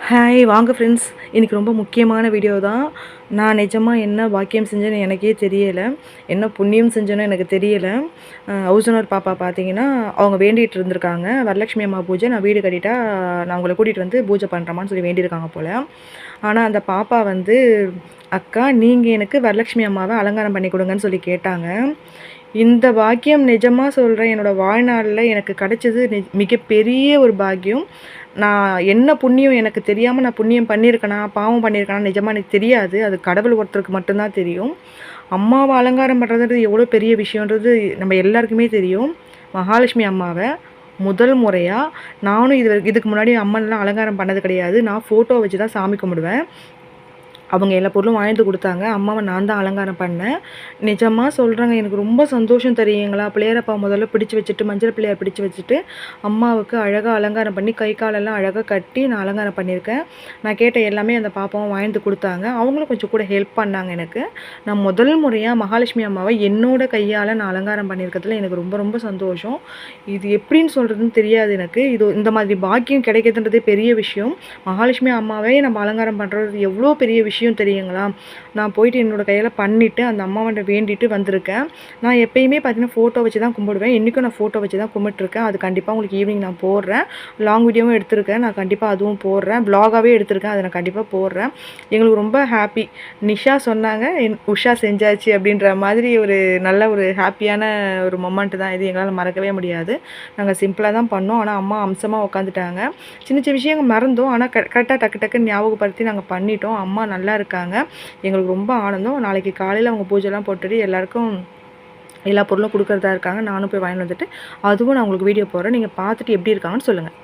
Hi வாங்க friends, இன்றைக்கி ரொம்ப முக்கியமான வீடியோ தான். நான் நிஜமாக என்ன பாக்கியம் செஞ்சேன்னு எனக்கே தெரியலை, என்ன புண்ணியம் செஞ்சேன்னு எனக்கு தெரியலை. ஹவுஸ் ஓனர் பாப்பா பார்த்தீங்கன்னா அவங்க வேண்டிகிட்டு இருந்திருக்காங்க, வரலட்சுமி அம்மா பூஜை நான் வீடு கட்டிட்டா நான் உங்களை கூட்டிகிட்டு வந்து பூஜை பண்ணுறமான்னு சொல்லி வேண்டியிருக்காங்க போல். ஆனால் அந்த பாப்பா வந்து, அக்கா நீங்கள் எனக்கு வரலட்சுமி அம்மாவை அலங்காரம் பண்ணி கொடுங்கன்னு சொல்லி கேட்டாங்க. இந்த பாக்கியம் நிஜமாக சொல்கிறேன், என்னோடய வாழ்நாளில் எனக்கு கிடைச்சது மிகப்பெரிய ஒரு பாக்கியம். நான் என்ன புண்ணியம் எனக்கு தெரியாமல் நான் புண்ணியம் பண்ணியிருக்கேனா, பாவம் பண்ணியிருக்கேனா நிஜமாக எனக்கு தெரியாது. அது கடவுள் ஒருத்தருக்கு மட்டும்தான் தெரியும். அம்மாவை அலங்காரம் பண்ணுறது எவ்வளோ பெரிய விஷயன்றது நம்ம எல்லாருக்குமே தெரியும். மகாலட்சுமி அம்மாவை முதல் முறையாக நானும் இதுக்கு முன்னாடி அம்மன்லாம் அலங்காரம் பண்ணது கிடையாது. நான் ஃபோட்டோ வச்சு தான் சாமி கும்பிடுவேன். அவங்க எல்லா பொருளும் வாங்கிட்டு கொடுத்தாங்க. அம்மாவை நான் தான் அலங்காரம் பண்ணேன். நிஜமாக சொல்கிறேங்க, எனக்கு ரொம்ப சந்தோஷம் தெரியுங்களா. பிள்ளையாரப்பா முதல்ல பிடிச்சி வச்சுட்டு, மஞ்சள் பிள்ளையார் பிடிச்சி வச்சுட்டு அம்மாவுக்கு அழகாக அலங்காரம் பண்ணி கை காலெல்லாம் அழகாக கட்டி நான் அலங்காரம் பண்ணியிருக்கேன். நான் கேட்ட எல்லாமே அந்த பாப்பாவும் வாங்கிட்டு கொடுத்தாங்க. அவங்களும் கொஞ்சம் கூட ஹெல்ப் பண்ணாங்க எனக்கு. நான் முதல் முறையாக மகாலட்சுமி அம்மாவை என்னோட கையால் நான் அலங்காரம் பண்ணியிருக்கிறதுல எனக்கு ரொம்ப ரொம்ப சந்தோஷம். இது எப்படின்னு சொல்கிறதுன்னு தெரியாது எனக்கு. இந்த மாதிரி பாக்கியம் கிடைக்கிறதுன்றதே பெரிய விஷயம். மகாலட்சுமி அம்மாவே நம்ம அலங்காரம் பண்ணுறது எவ்வளோ பெரிய விஷயம் தெரியுங்களா. நான் போயிட்டு என்னோடய கையில் பண்ணிவிட்டு அந்த அம்மாவன்ட்ட வேண்டிட்டு வந்திருக்கேன். நான் எப்பயுமே பார்த்தீங்கன்னா ஃபோட்டோ வச்சு தான் கும்பிடுவேன். இன்றைக்கும் நான் ஃபோட்டோ வச்சு தான் கும்பிட்டுருக்கேன். அது கண்டிப்பாக உங்களுக்கு ஈவினிங் நான் போடுறேன். லாங் வீடியோவும் எடுத்திருக்கேன், நான் கண்டிப்பாக அதுவும் போடுறேன். வ்ளாகாகவே எடுத்திருக்கேன், அதை நான் கண்டிப்பாக போடுறேன். எங்களுக்கு ரொம்ப ஹாப்பி. நிஷா சொன்னாங்க உஷா செஞ்சாச்சு அப்படின்ற மாதிரி ஒரு நல்ல ஒரு ஹாப்பியான ஒரு மொமெண்ட் தான் இது. எங்களால் மறக்கவே முடியாது. நாங்கள் சிம்பிளாக தான் பண்ணோம், ஆனால் அம்மா அம்சமாக உட்காந்துட்டாங்க. சின்ன சின்ன விஷயங்கள் மறந்தோம், ஆனால் கரெக்டாக டக்கு டக்குன்னு ஞாபகப்படுத்தி நாங்கள் பண்ணிட்டோம். அம்மா நல்லா இருக்காங்க. எங்களுக்கு ரொம்ப ஆனந்தம். நாளைக்கு காலையில் அவங்க பூஜைலாம் போட்டுட்டு எல்லாருக்கும் எல்லா பொருளும் கொடுக்குறதா இருக்காங்க. நானும் போய் வாங்கிட்டு வந்துட்டு அதுவும் நான் உங்களுக்கு வீடியோ போடுறேன். நீங்கள் பார்த்துட்டு எப்படி இருக்காங்கன்னு சொல்லுங்கள்.